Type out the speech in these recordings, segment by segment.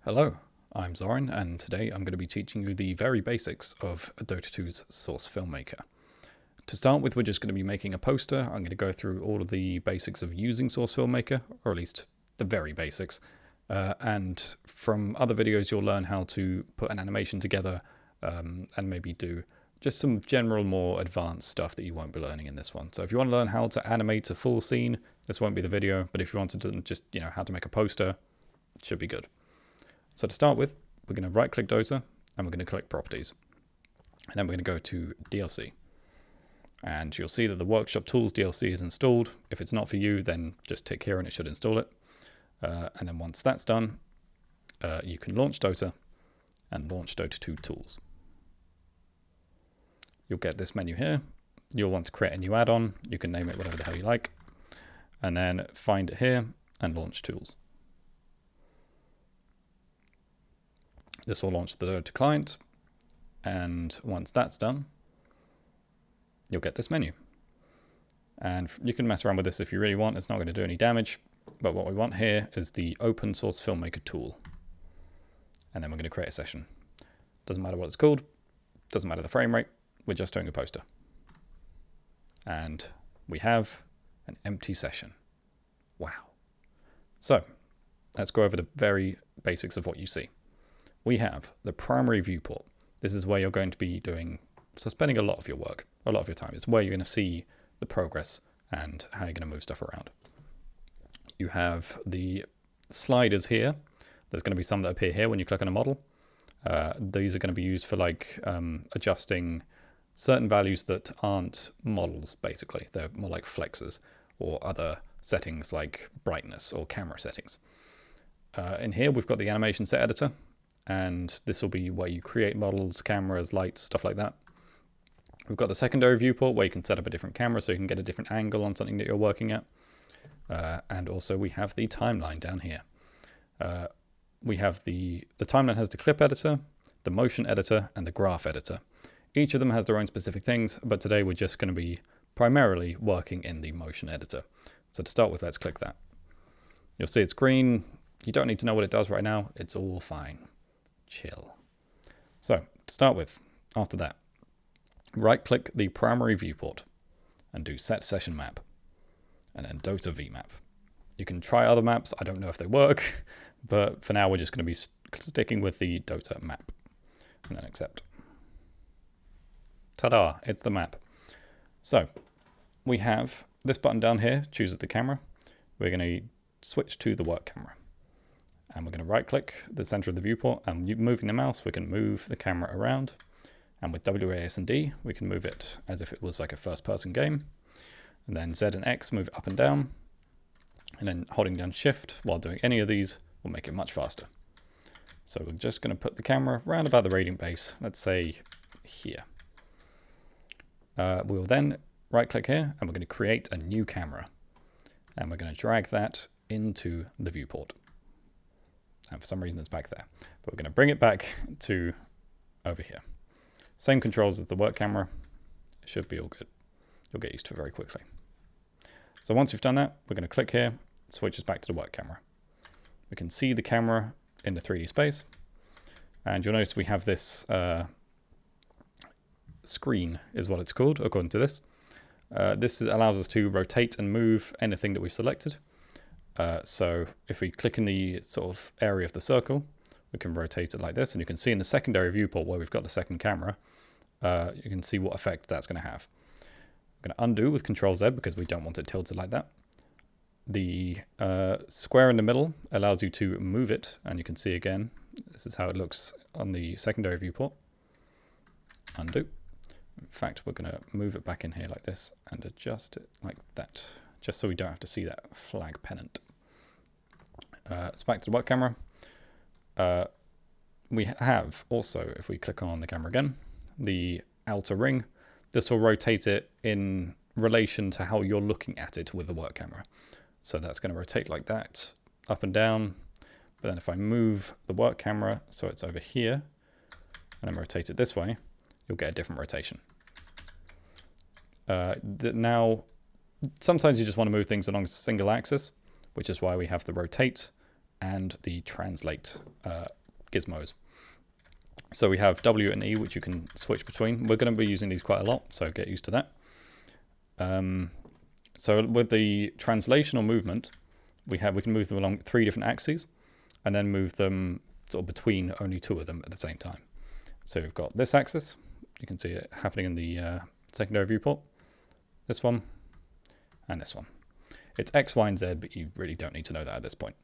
Hello, I'm Zoran, and today I'm going to be teaching you the very basics of Dota 2's Source Filmmaker. To start with, we're just going to be making a poster. I'm going to go through all of the basics of using Source Filmmaker, or at least the very basics. And from other videos, you'll learn how to put an animation together and maybe do just some general, more advanced stuff that you won't be learning in this one. So if you want to learn how to animate a full scene, this won't be the video. But if you wanted to just, how to make a poster, it should be good. So to start with, we're going to right-click Dota, and we're going to click Properties. And then we're going to go to DLC. And you'll see that the Workshop Tools DLC is installed. If it's not for you, then just tick here and it should install it. And then once that's done, you can launch Dota and launch Dota 2 Tools. You'll get this menu here. You'll want to create a new add-on. You can name it whatever the hell you like. And then find it here and launch Tools. This will launch the Dota client, and once that's done, you'll get this menu. And you can mess around with this if you really want. It's not going to do any damage, but what we want here is the open source filmmaker tool. And then we're going to create a session. Doesn't matter what it's called, doesn't matter the frame rate, we're just doing a poster. And we have an empty session. Wow. So let's go over the very basics of what you see. We have the primary viewport. This is where you're going to be spending a lot of your work, a lot of your time. It's where you're going to see the progress and how you're going to move stuff around. You have the sliders here. There's going to be some that appear here when you click on a model. These are going to be used for adjusting certain values that aren't models, basically. They're more like flexes or other settings like brightness or camera settings. In here, we've got the animation set editor. And this will be where you create models, cameras, lights, stuff like that. We've got the secondary viewport where you can set up a different camera so you can get a different angle on something that you're working at. And also we have the timeline down here. We have the timeline has the clip editor, the motion editor, and the graph editor. Each of them has their own specific things, but today we're just going to be primarily working in the motion editor. So to start with, let's click that. You'll see it's green. You don't need to know what it does right now. It's all fine. Chill. So to start with, after that, right click the primary viewport and do set session map and then Dota vmap. You can try other maps. I don't know if they work, but for now we're just going to be sticking with the Dota map and then accept. Ta-da, it's the map. So we have this button down here, chooses the camera. We're going to switch to the work camera. And we're going to right click the center of the viewport, and moving the mouse, we can move the camera around. And with WASD, we can move it as if it was like a first person game. And then Z and X, move it up and down. And then holding down Shift while doing any of these will make it much faster. So we're just going to put the camera around about the radiant base, let's say here. We'll then right click here, and we're going to create a new camera. And we're going to drag that into the viewport. And for some reason it's back there. But we're going to bring it back to over here. Same controls as the work camera. It should be all good. You'll get used to it very quickly. So once you've done that, we're going to click here, switch us back to the work camera. We can see the camera in the 3D space. And you'll notice we have this screen is what it's called, according to this. This allows us to rotate and move anything that we've selected. So if we click in the sort of area of the circle, we can rotate it like this. And you can see in the secondary viewport where we've got the second camera, you can see what effect that's going to have. I'm going to undo with Control Z because we don't want it tilted like that. The square in the middle allows you to move it. And you can see again, this is how it looks on the secondary viewport. Undo. In fact, we're going to move it back in here like this and adjust it like that, just so we don't have to see that flag pennant. So back to the work camera. We have also, if we click on the camera again, the outer ring. This will rotate it in relation to how you're looking at it with the work camera. So that's going to rotate like that, up and down. But then if I move the work camera so it's over here, and then rotate it this way, you'll get a different rotation. Now, sometimes you just want to move things along a single axis, which is why we have the rotate and the translate gizmos. So we have W and E, which you can switch between. We're going to be using these quite a lot, so get used to that. So with the translation or movement, we can move them along 3 different axes, and then move them sort of between only 2 of them at the same time. So we've got this axis. You can see it happening in the secondary viewport. This one, and this one. It's X, Y, and Z, but you really don't need to know that at this point.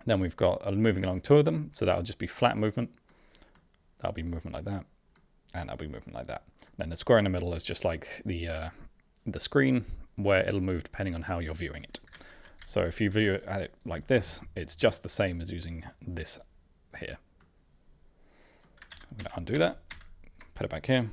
Then we've got moving along 2 of them, so that'll just be flat movement. That'll be movement like that, and that'll be movement like that. And then the square in the middle is just like the screen, where it'll move depending on how you're viewing it. So if you view it at it like this, it's just the same as using this here. I'm going to undo that, put it back here.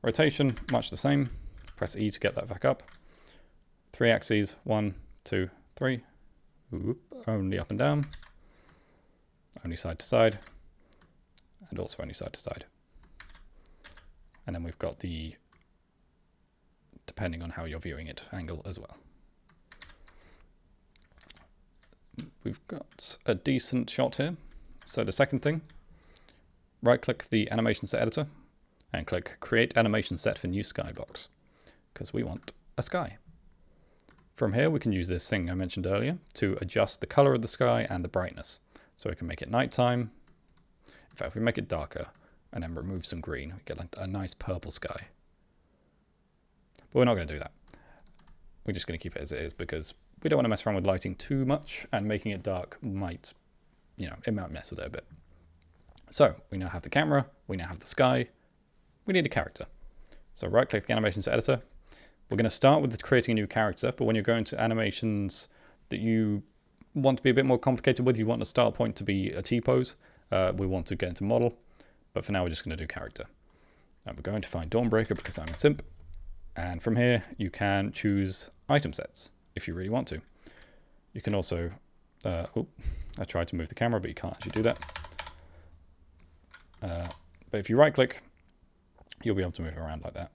Rotation, much the same. Press E to get that back up. 3 axes, 1, 2, 3. Oop, only up and down. Only side to side. And also only side to side. And then we've got the, depending on how you're viewing it, angle as well. We've got a decent shot here. So the second thing, right click the animation set editor and click create animation set for new skybox, because we want a sky. From here we can use this thing I mentioned earlier to adjust the color of the sky and the brightness. So we can make it nighttime. In fact, if we make it darker and then remove some green, we get a nice purple sky. But we're not going to do that. We're just going to keep it as it is, because we don't want to mess around with lighting too much, and making it dark might, it might mess with it a bit. So we now have the camera, we now have the sky, we need a character. So right click the animation set editor. We're going to start with creating a new character, but when you're going to animations that you want to be a bit more complicated with, you want the start point to be a T-pose, we want to get into model, but for now we're just going to do character. We're going to find Dawnbreaker because I'm a simp, and from here you can choose item sets if you really want to. You can also, I tried to move the camera, but you can't actually do that. But if you right click, you'll be able to move around like that.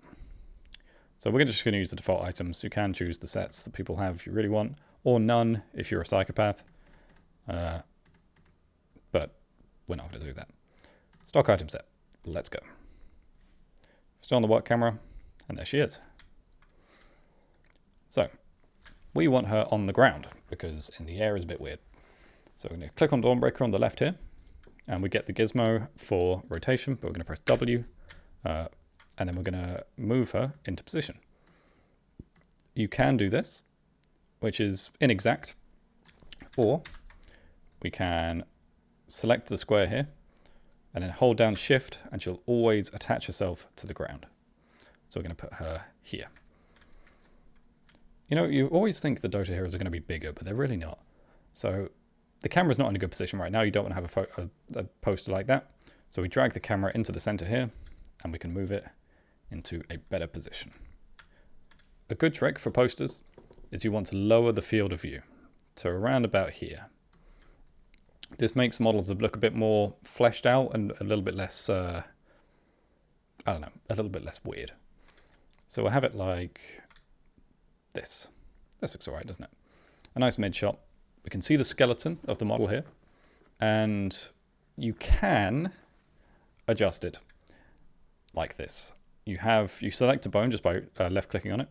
So we're just going to use the default items. You can choose the sets that people have if you really want, or none if you're a psychopath. But we're not going to do that. Stock item set. Let's go. Still on the work camera, and there she is. So we want her on the ground, because in the air is a bit weird. So we're going to click on Dawnbreaker on the left here, and we get the gizmo for rotation, but we're going to press W, and then we're going to move her into position. You can do this, which is inexact, or we can select the square here, and then hold down Shift, and she'll always attach herself to the ground. So we're going to put her here. You always think the Dota heroes are going to be bigger, but they're really not. So the camera's not in a good position right now. You don't want to have a poster like that. So we drag the camera into the center here, and we can move it into a better position. A good trick for posters is you want to lower the field of view to around about here. This makes models look a bit more fleshed out and a little bit less, a little bit less weird. So we'll have it like this. This looks all right, doesn't it? A nice mid shot. We can see the skeleton of the model here, and you can adjust it like this. You select a bone just by left clicking on it,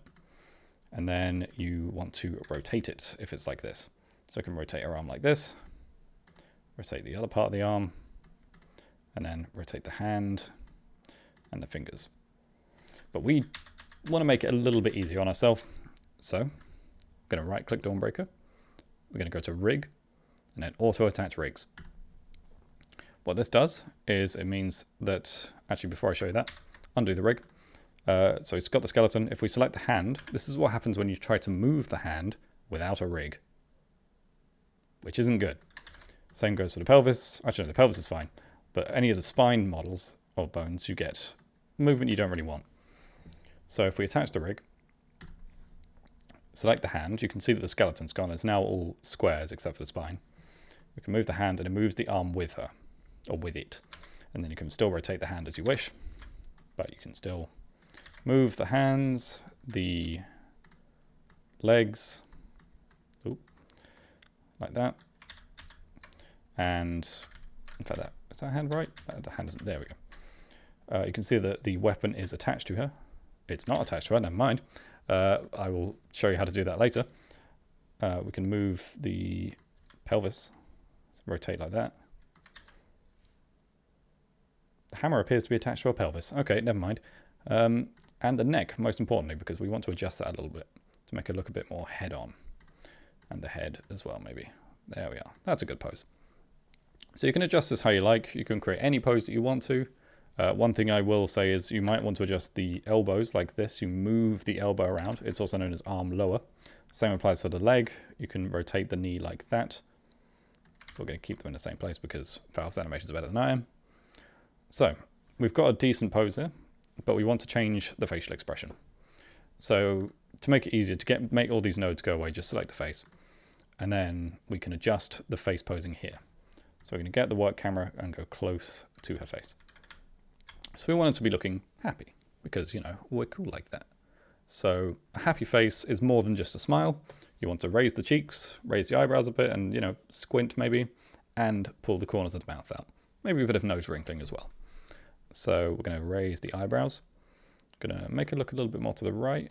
and then you want to rotate it if it's like this. So I can rotate her arm like this, rotate the other part of the arm, and then rotate the hand and the fingers. But we want to make it a little bit easier on ourselves. So I'm going to right click Dawnbreaker. We're going to go to Rig, and then Auto Attach Rigs. What this does is it means that, actually before I show you that, undo the rig. So it's got the skeleton. If we select the hand, this is what happens when you try to move the hand without a rig, which isn't good. Same goes for the pelvis. Actually, no, the pelvis is fine. But any of the spine models or bones, you get movement you don't really want. So if we attach the rig, select the hand, you can see that the skeleton's gone. It's now all squares except for the spine. We can move the hand, and it moves the arm with her, or with it. And then you can still rotate the hand as you wish, but you can still move the hands, the legs, like that. And in fact, is that hand right? The hand isn't. There we go. You can see that the weapon is attached to her. It's not attached to her, never mind. I will show you how to do that later. We can move the pelvis, rotate like that. The hammer appears to be attached to her pelvis. Okay, never mind. And the neck, most importantly, because we want to adjust that a little bit to make it look a bit more head-on. And the head as well, maybe. There we are. That's a good pose. So you can adjust this how you like. You can create any pose that you want to. One thing I will say is you might want to adjust the elbows like this. You move the elbow around. It's also known as arm lower. Same applies to the leg. You can rotate the knee like that. We're going to keep them in the same place because Valve's animations are better than I am. So we've got a decent pose here, but we want to change the facial expression. So to make it easier to make all these nodes go away, just select the face. And then we can adjust the face posing here. So we're going to get the work camera and go close to her face. So we want it to be looking happy because, you know, we're cool like that. So a happy face is more than just a smile. You want to raise the cheeks, raise the eyebrows a bit and, you know, squint maybe, and pull the corners of the mouth out. Maybe a bit of nose wrinkling as well. So we're going to raise the eyebrows. Going to make it look a little bit more to the right.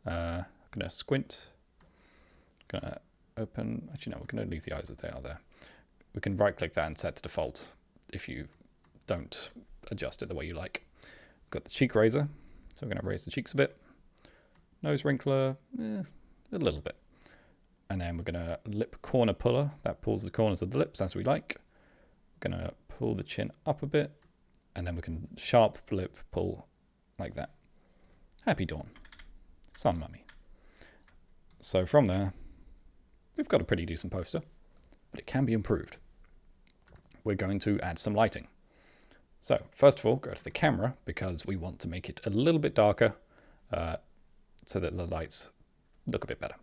Going to squint. Going to open. Actually, no, we're going to leave the eyes as they are there. We can right click that and set to default if you don't adjust it the way you like. Got the cheek raiser. So we're going to raise the cheeks a bit. Nose wrinkler, a little bit. And then we're going to lip corner puller. That pulls the corners of the lips as we like. We're going to pull the chin up a bit. And then we can sharp lip pull like that. Happy dawn. Sun mummy. So from there, we've got a pretty decent poster, but it can be improved. We're going to add some lighting. So first of all, go to the camera because we want to make it a little bit darker so that the lights look a bit better.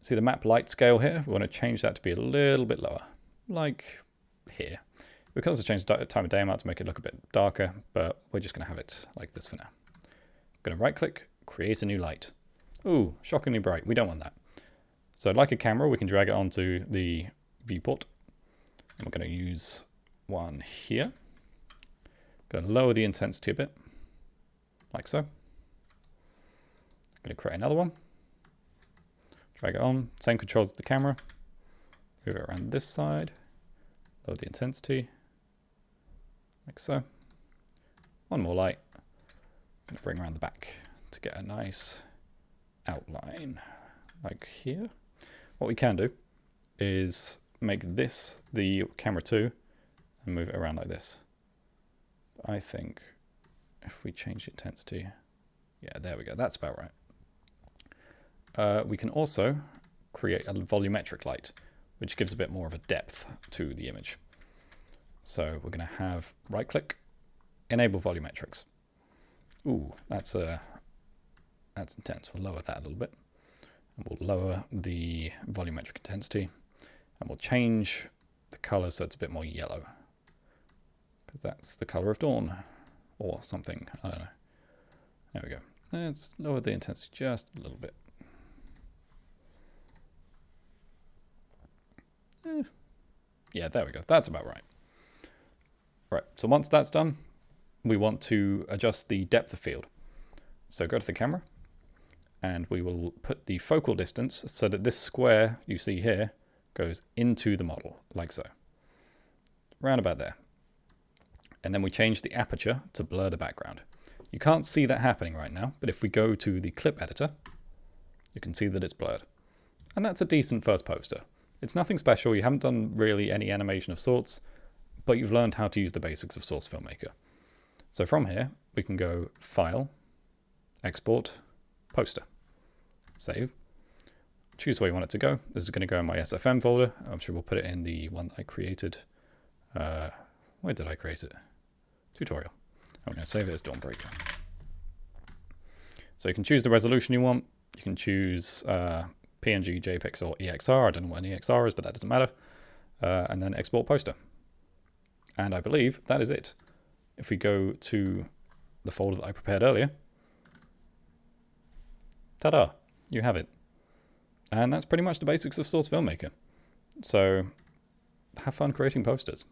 See the map light scale here? We want to change that to be a little bit lower, like here. We can also change the time of day amount to make it look a bit darker, but we're just going to have it like this for now. I'm going to right click, create a new light. Ooh, shockingly bright. We don't want that. So like a camera, we can drag it onto the viewport. And we're going to use one here. Going to lower the intensity a bit, like so. Going to create another one. Drag it on, same controls as the camera. Move it around this side. Lower the intensity, like so. One more light. Going to bring around the back to get a nice outline, like here. What we can do is make this the camera 2 and move it around like this. I think if we change the intensity, yeah, there we go. That's about right. We can also create a volumetric light, which gives a bit more of a depth to the image. So we're going to have right click, enable volumetrics. Ooh, that's intense. We'll lower that a little bit. And we'll lower the volumetric intensity. And we'll change the color so it's a bit more yellow. Because that's the color of dawn. Or something. I don't know. There we go. Let's lower the intensity just a little bit. Yeah, there we go. That's about right. Right, so once that's done, we want to adjust the depth of field. So go to the camera, and we will put the focal distance so that this square you see here goes into the model, like so. Round about there. And then we change the aperture to blur the background. You can't see that happening right now, but if we go to the clip editor, you can see that it's blurred. And that's a decent first poster. It's nothing special, you haven't done really any animation of sorts, but you've learned how to use the basics of Source Filmmaker. So from here, we can go File, Export, Poster, Save, choose where you want it to go. This is going to go in my SFM folder. I'm sure we'll put it in the one that I created. Where did I create it? Tutorial. I'm going to save it as Dawnbreaker. So you can choose the resolution you want. You can choose PNG, JPEG, or EXR. I don't know what an EXR is, but that doesn't matter. And then export poster. And I believe that is it. If we go to the folder that I prepared earlier, ta-da, you have it. And that's pretty much the basics of Source Filmmaker. So have fun creating posters.